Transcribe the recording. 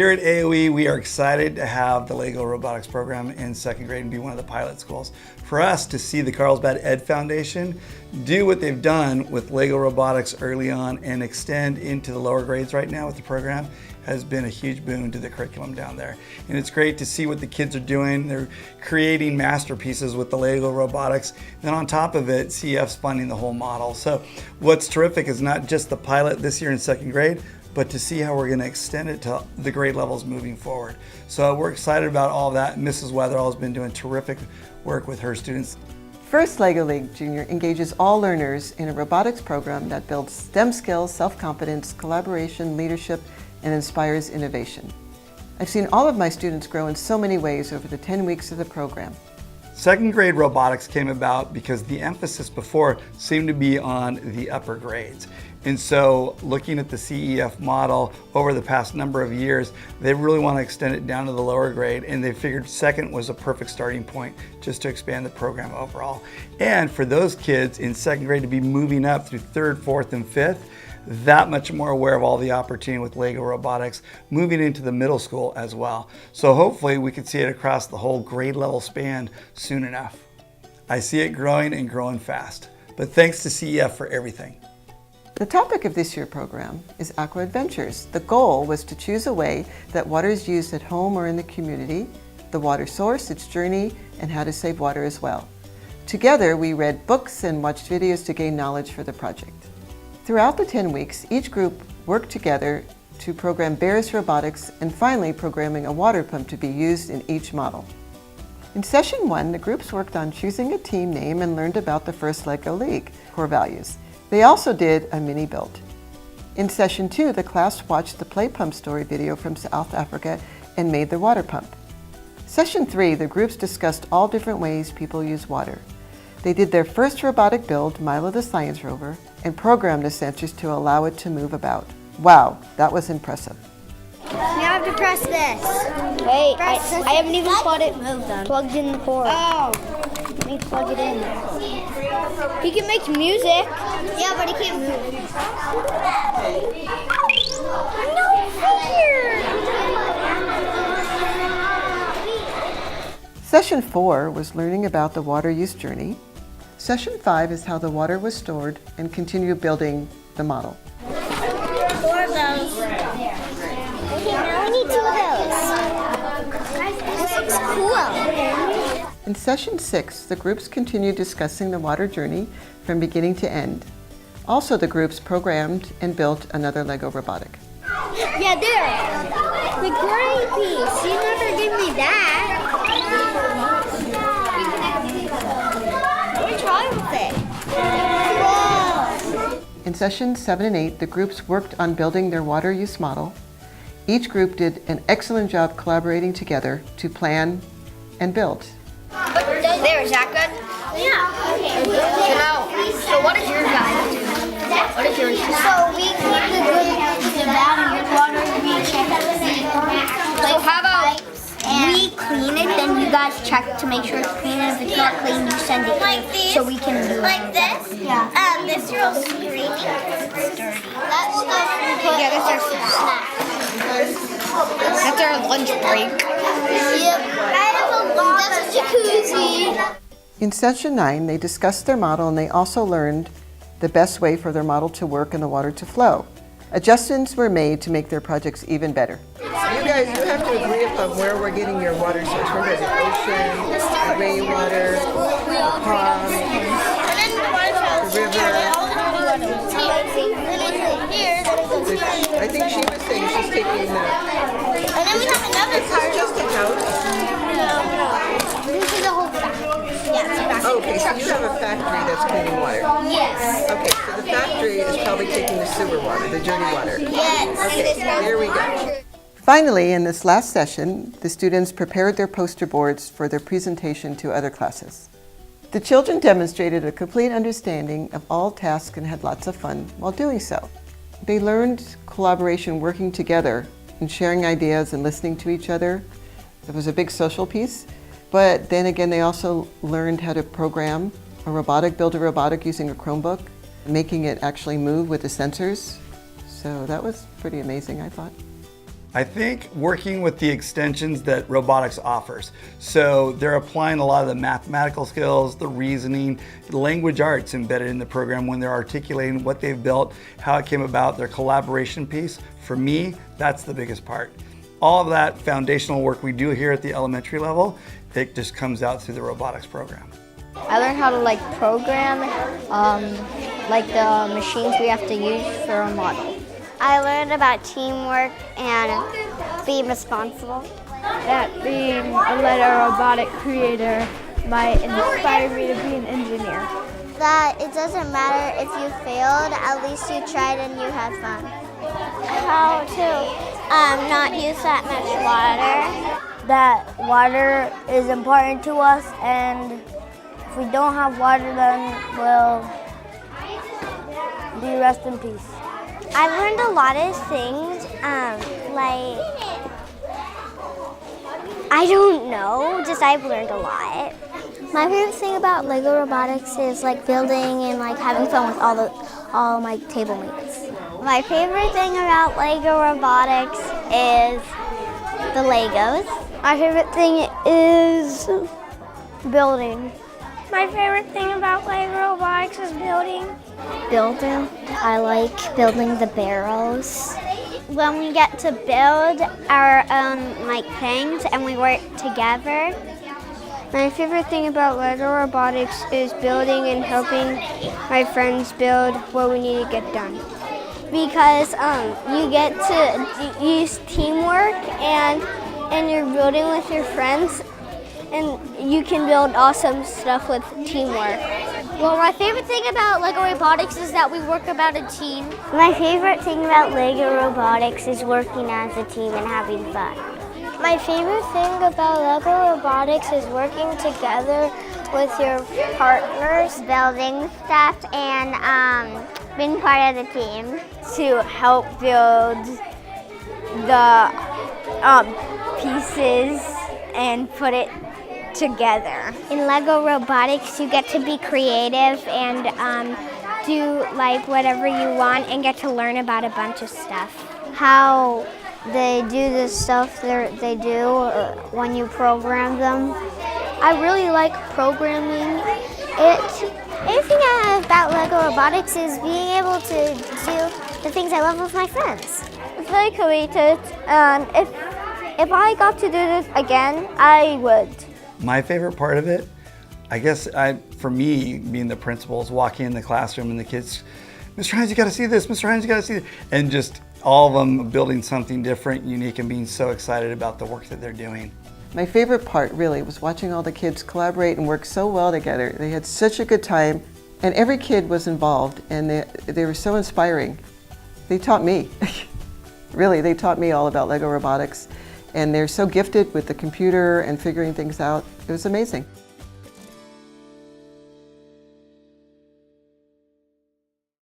Here at AOE, we are excited to have the LEGO Robotics program in second grade and be one of the pilot schools. For us to see the Carlsbad Ed Foundation do what they've done with LEGO Robotics early on and extend into the lower grades right now with the program has been a huge boon to the curriculum down there. And it's great to see what the kids are doing. They're creating masterpieces with the LEGO Robotics. And on top of it, CEF's funding the whole model. So what's terrific is not just the pilot this year in second grade, but to see how we're going to extend it to the grade levels moving forward. So we're excited about all of that. Mrs. Weatherall has been doing terrific work with her students. First LEGO League Junior engages all learners in a robotics program that builds STEM skills, self-confidence, collaboration, leadership, and inspires innovation. I've seen all of my students grow in so many ways over the 10 weeks of the program. Second grade robotics came about because the emphasis before seemed to be on the upper grades. And so looking at the CEF model over the past number of years, they really want to extend it down to the lower grade, and they figured second was a perfect starting point just to expand the program overall. And for those kids in second grade to be moving up through third, fourth, and fifth, that much more aware of all the opportunity with LEGO Robotics moving into the middle school as well. So hopefully we can see it across the whole grade level span soon enough. I see it growing and growing fast, but thanks to CEF for everything. The topic of this year's program is Aqua Adventures. The goal was to choose a way that water is used at home or in the community, the water source, its journey, and how to save water as well. Together, we read books and watched videos to gain knowledge for the project. Throughout the 10 weeks, each group worked together to program various robotics and finally programming a water pump to be used in each model. In session 1, the groups worked on choosing a team name and learned about the first LEGO League core values. They also did a mini build. In session 2, the class watched the play pump story video from South Africa and made the water pump. Session 3, the groups discussed all different ways people use water. They did their first robotic build, Milo the Science Rover, and programmed the sensors to allow it to move about. Wow, that was impressive. You have to press this. Wait, I haven't even got it plugged in the cord. Oh. Let me plug it in. He can make music. Yeah, but he can't move. No figure! Session 4 was learning about the water use journey. Session 5 is how the water was stored and continue building the model. 4 of those. Okay, now we need 2 of those. This looks cool. In session 6, the groups continued discussing the water journey from beginning to end. Also, the groups programmed and built another LEGO robotic. Yeah, there. The gray piece. You never gave me that. Let me try with it. Whoa. In sessions 7 and 8, the groups worked on building their water use model. Each group did an excellent job collaborating together to plan and build. There, is that good? Yeah. Okay. So what does your guys do? What is yours do? So we keep the good and bad in your water. We check the So how about we clean it, then you guys check to make sure it's clean. If it's not clean, you send it like this, so we can do it. Like this? Yeah. This real screaming because it's dirty. That's our snack. That's our lunch break. Yep. I have a lot of jacuzzi. In session 9, they discussed their model and they also learned the best way for their model to work and the water to flow. Adjustments were made to make their projects even better. You guys, you have to agree upon where we're getting your water source. We're getting the ocean, the rainwater, the pond, the river. I think she was saying she's taking the... And then we have another part. Is this just a house? No. This is a whole factory. Yeah, it's a factory. Oh, okay, so you have a factory that's cleaning water. Yes. Okay, so the factory is probably taking the sewer water, the dirty water. Yes. Okay, here we go. Finally, in this last session, the students prepared their poster boards for their presentation to other classes. The children demonstrated a complete understanding of all tasks and had lots of fun while doing so. They learned collaboration, working together and sharing ideas and listening to each other. It was a big social piece, but then again, they also learned how to program a robotic, build a robotic using a Chromebook, making it actually move with the sensors. So that was pretty amazing, I thought. I think working with the extensions that robotics offers. So they're applying a lot of the mathematical skills, the reasoning, the language arts embedded in the program when they're articulating what they've built, how it came about, their collaboration piece. For me, that's the biggest part. All of that foundational work we do here at the elementary level, it just comes out through the robotics program. I learned how to program, like the machines we have to use for a model. I learned about teamwork and being responsible. That being a LEGO robotic creator might inspire me to be an engineer. That it doesn't matter if you failed, at least you tried and you had fun. How to not use that much water. That water is important to us, and if we don't have water, then we'll be rest in peace. I learned a lot of things, I don't know, just I've learned a lot. My favorite thing about LEGO Robotics is building and having fun with all my table mates. My favorite thing about LEGO Robotics is the Legos. My favorite thing is building. My favorite thing about LEGO Robotics is building. I like building the barrels. When we get to build our own things and we work together. My favorite thing about LEGO Robotics is building and helping my friends build what we need to get done. Because you get to use teamwork and you're building with your friends and you can build awesome stuff with teamwork. Well, my favorite thing about LEGO Robotics is that we work about a team. My favorite thing about LEGO Robotics is working as a team and having fun. My favorite thing about LEGO Robotics is working together with your partners, building stuff, and being part of the team. To help build the pieces and put it together. In LEGO Robotics, you get to be creative and do whatever you want and get to learn about a bunch of stuff. How they do the stuff they do when you program them. I really like programming it. Anything I love about LEGO Robotics is being able to do the things I love with my friends. It's very creative, and if I got to do this again, I would. My favorite part of it, I guess for me, being the principal, is walking in the classroom and the kids, Mr. Hines, you gotta see this, Mr. Hines, you gotta see this. And just all of them building something different, unique, and being so excited about the work that they're doing. My favorite part really was watching all the kids collaborate and work so well together. They had such a good time, and every kid was involved, and they were so inspiring. They taught me, really, they taught me all about LEGO Robotics, and they're so gifted with the computer and figuring things out. It was amazing.